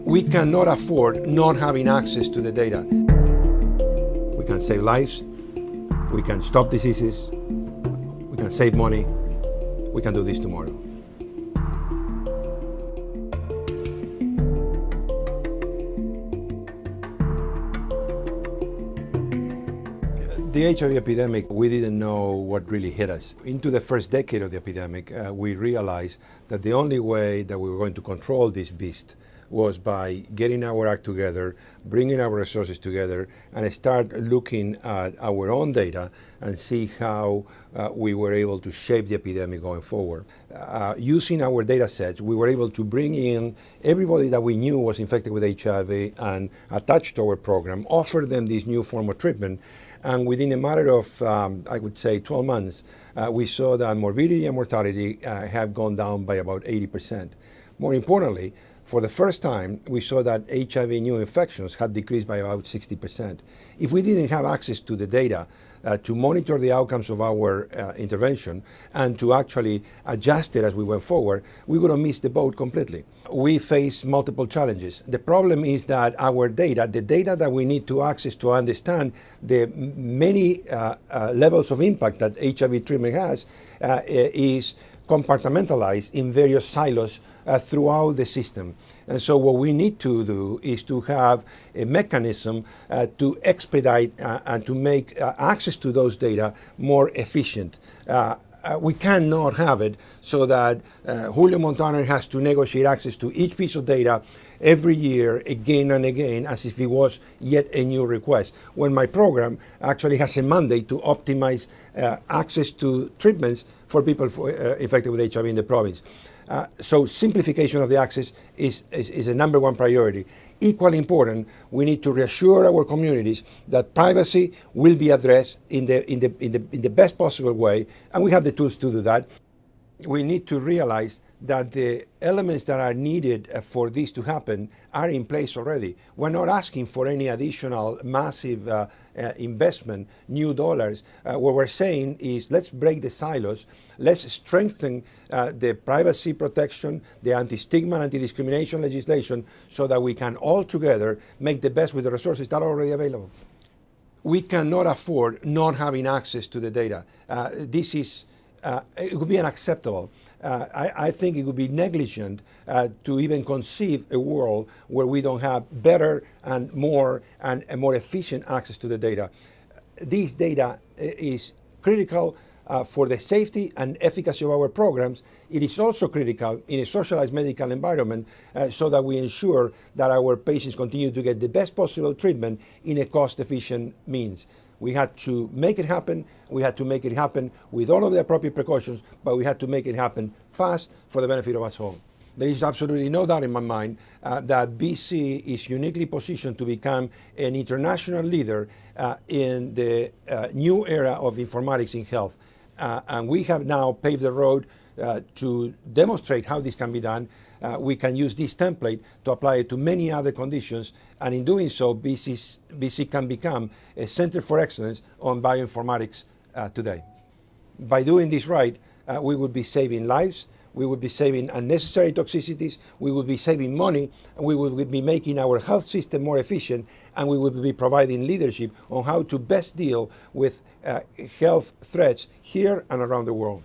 We cannot afford not having access to the data. We can save lives, we can stop diseases, we can save money, we can do this tomorrow. The HIV epidemic, we didn't know what really hit us. Into the first decade of the epidemic, we realized that the only way that we were going to control this beast was by getting our act together, bringing our resources together, and start looking at our own data and see how we were able to shape the epidemic going forward. Using our data sets, we were able to bring in everybody that we knew was infected with HIV and attached to our program, offer them this new form of treatment, and within a matter of, I would say, 12 months, we saw that morbidity and mortality have gone down by about 80%. More importantly, for the first time, we saw that HIV new infections had decreased by about 60%. If we didn't have access to the data to monitor the outcomes of our intervention and to actually adjust it as we went forward, we would have missed the boat completely. We face multiple challenges. The problem is that our data, the data that we need to access to understand the many levels of impact that HIV treatment has, is compartmentalized in various silos throughout the system. And so what we need to do is to have a mechanism to expedite and to make access to those data more efficient. We cannot have it so that Julio Montaner has to negotiate access to each piece of data every year, again and again, as if it was yet a new request, when my program actually has a mandate to optimize access to treatments for people infected with HIV in the province. So simplification of the access is a number one priority. Equally important, we need to reassure our communities that privacy will be addressed in the best possible way, and we have the tools to do that. We need to realize that the elements that are needed for this to happen are in place already. We're not asking for any additional massive investment, new dollars. What we're saying is let's break the silos, let's strengthen the privacy protection, the anti-stigma and anti-discrimination legislation so that we can all together make the best with the resources that are already available. We cannot afford not having access to the data. It would be unacceptable. I think it would be negligent to even conceive a world where we don't have better and more efficient access to the data. This data is critical for the safety and efficacy of our programs. It is also critical in a socialized medical environment so that we ensure that our patients continue to get the best possible treatment in a cost-efficient means. We had to make it happen. We had to make it happen with all of the appropriate precautions, but we had to make it happen fast for the benefit of us all. There is absolutely no doubt in my mind that BC is uniquely positioned to become an international leader in the new era of informatics in health. And we have now paved the road to demonstrate how this can be done. We can use this template to apply it to many other conditions, and in doing so, BC can become a center for excellence on bioinformatics today. By doing this right, we would be saving lives, we would be saving unnecessary toxicities, we would be saving money, and we would be making our health system more efficient, and we would be providing leadership on how to best deal with health threats here and around the world.